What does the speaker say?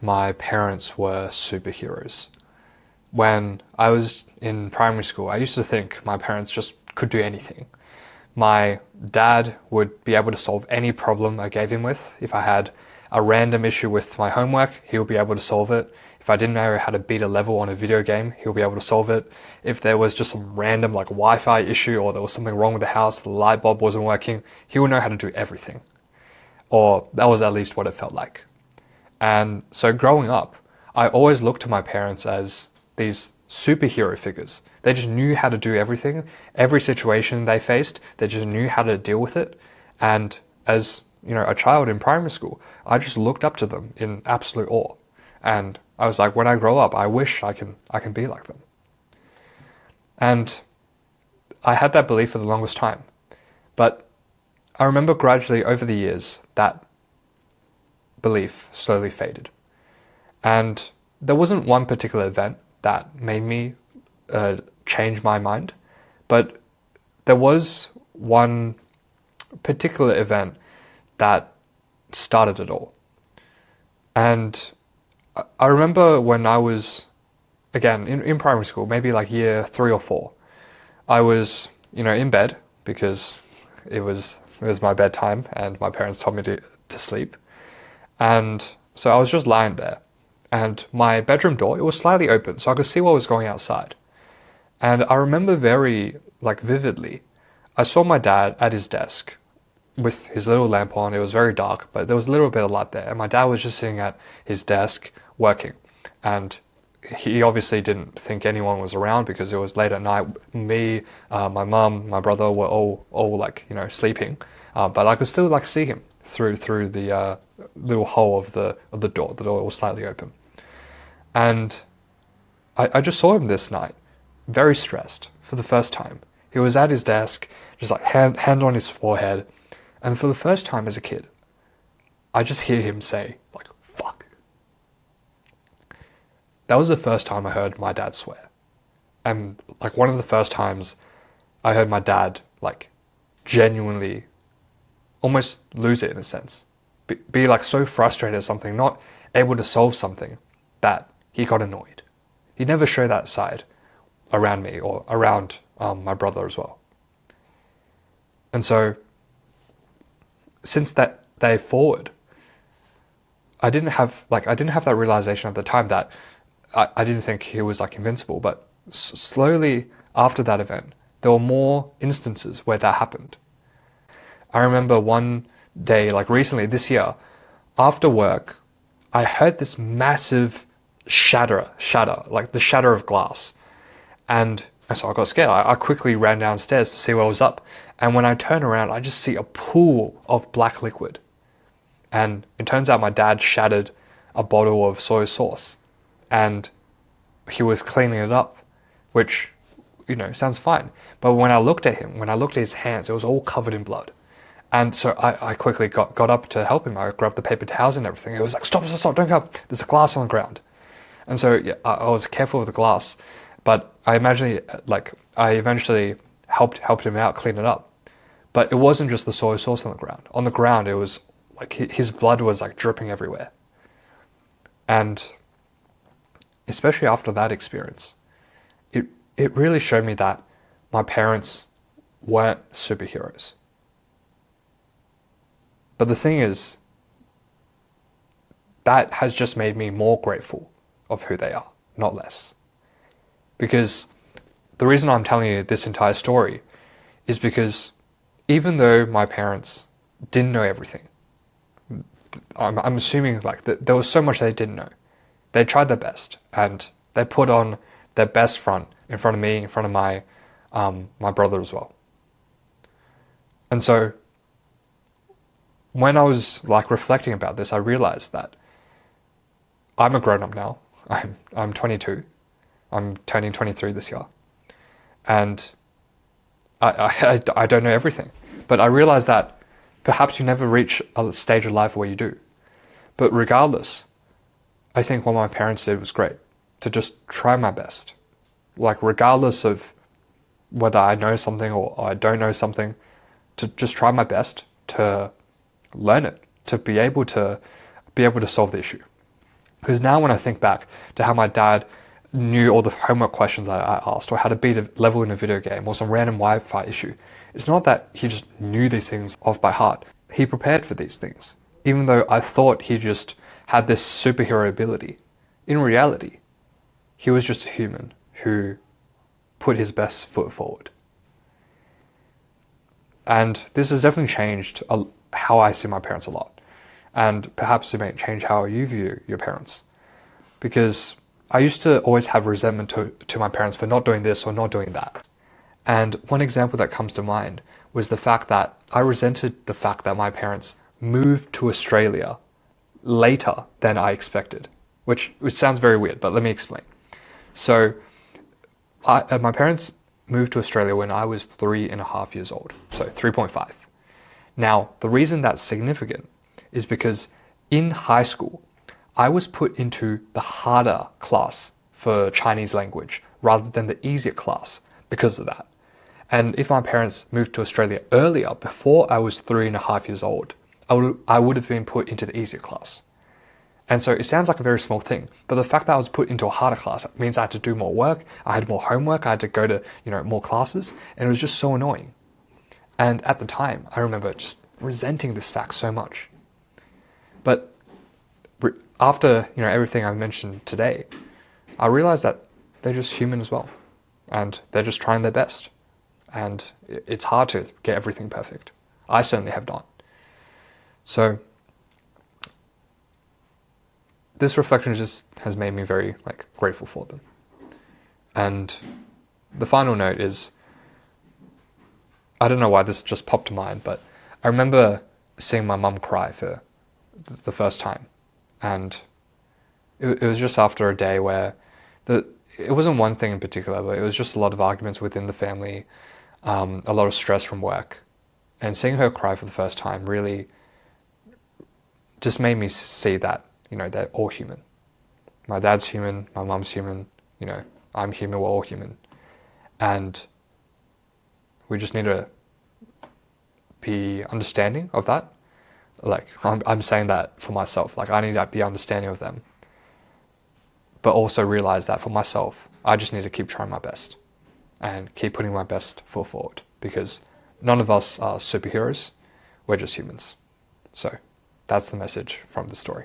my parents were superheroes. When I was in primary school, I used to think my parents just could do anything. My dad would be able to solve any problem I gave him with. If I had a random issue with my homework, he'll be able to solve it. If I didn't know how to beat a level on a video game, he'll be able to solve it. If there was just some random like Wi-Fi issue or there was something wrong with the house, the light bulb wasn't working, he would know how to do everything. Or that was at least what it felt like. And so growing up, I always looked to my parents as these superhero figures. They just knew how to do everything. Every situation they faced, they just knew how to deal with it. And as a child in primary school, I just looked up to them in absolute awe. And I was like, when I grow up, I wish I can be like them. And I had that belief for the longest time. But I remember gradually over the years that belief slowly faded. And there wasn't one particular event that made me change my mind, but there was one particular event that started it all. And I remember when I was, again, in primary school, maybe like year 3 or 4, I was, in bed because it was my bedtime and my parents told me to sleep. And so I was just lying there and my bedroom door, it was slightly open so I could see what was going outside. And I remember very vividly, I saw my dad at his desk with his little lamp on. It was very dark, but there was a little bit of light there. And my dad was just sitting at his desk working. And he obviously didn't think anyone was around because it was late at night. Me, my mum, my brother were all sleeping. But I could still see him through the little hole of the door. The door was slightly open. And I just saw him this night, very stressed for the first time. He was at his desk, just hand on his forehead. And for the first time as a kid, I just hear him say, fuck. That was the first time I heard my dad swear. And one of the first times I heard my dad genuinely almost lose it in a sense. Be so frustrated at something, not able to solve something, that he got annoyed. He never showed that side around me or around my brother as well. And so since that day forward, I didn't have that realization at the time that I didn't think he was invincible, but slowly after that event, there were more instances where that happened. I remember one day, recently this year, after work, I heard this massive shatter, the shatter of glass. And so I got scared. I quickly ran downstairs to see what was up. And when I turn around, I just see a pool of black liquid. And it turns out my dad shattered a bottle of soy sauce. And he was cleaning it up, which, sounds fine. But when I looked at him, when I looked at his hands, it was all covered in blood. And so I quickly got up to help him. I grabbed the paper towels and everything. It was stop, don't go. There's a glass on the ground. And so yeah, I was careful with the glass. But I eventually helped him out, clean it up. But it wasn't just the soy sauce on the ground. On the ground, it was his blood was dripping everywhere. And especially after that experience, it really showed me that my parents weren't superheroes. But the thing is, that has just made me more grateful of who they are, not less. Because the reason I'm telling you this entire story is because even though my parents didn't know everything, I'm assuming that there was so much they didn't know. They tried their best and they put on their best front in front of me, in front of my brother as well. And so when I was reflecting about this, I realized that I'm a grown-up now. I'm 22. I'm turning 23 this year. And I don't know everything. But I realized that perhaps you never reach a stage of life where you do. But regardless, I think what my parents did was great. To just try my best. Regardless of whether I know something or I don't know something, to just try my best to learn it, to be able to solve the issue. Because now when I think back to how my dad knew all the homework questions that I asked, or how to beat a level in a video game, or some random Wi-Fi issue, it's not that he just knew these things off by heart. He prepared for these things, even though I thought he just had this superhero ability. In reality, he was just a human who put his best foot forward. And this has definitely changed how I see my parents a lot. And perhaps it may change how you view your parents. Because I used to always have resentment to my parents for not doing this or not doing that. And one example that comes to mind was the fact that I resented the fact that my parents moved to Australia later than I expected, which sounds very weird, but let me explain. So my parents moved to Australia when I was 3.5 years old, so 3.5. Now, the reason that's significant is because in high school, I was put into the harder class for Chinese language rather than the easier class because of that. And if my parents moved to Australia earlier, before I was 3.5 years old, I would have been put into the easier class. And so it sounds like a very small thing, but the fact that I was put into a harder class means I had to do more work, I had more homework, I had to go to, more classes, and it was just so annoying. And at the time, I remember just resenting this fact so much. But after, everything I've mentioned today, I realized that they're just human as well, and they're just trying their best. And it's hard to get everything perfect. I certainly have not. So this reflection just has made me very grateful for them. And the final note is, I don't know why this just popped to mind, but I remember seeing my mum cry for the first time. And it was just after a day where it wasn't one thing in particular, but it was just a lot of arguments within the family, a lot of stress from work. And seeing her cry for the first time really just made me see that, they're all human. My dad's human, my mum's human, I'm human, we're all human. And we just need to be understanding of that. I'm saying that for myself, I need to be understanding of them. But also realize that for myself, I just need to keep trying my best and keep putting my best foot forward, because none of us are superheroes, we're just humans. So that's the message from the story.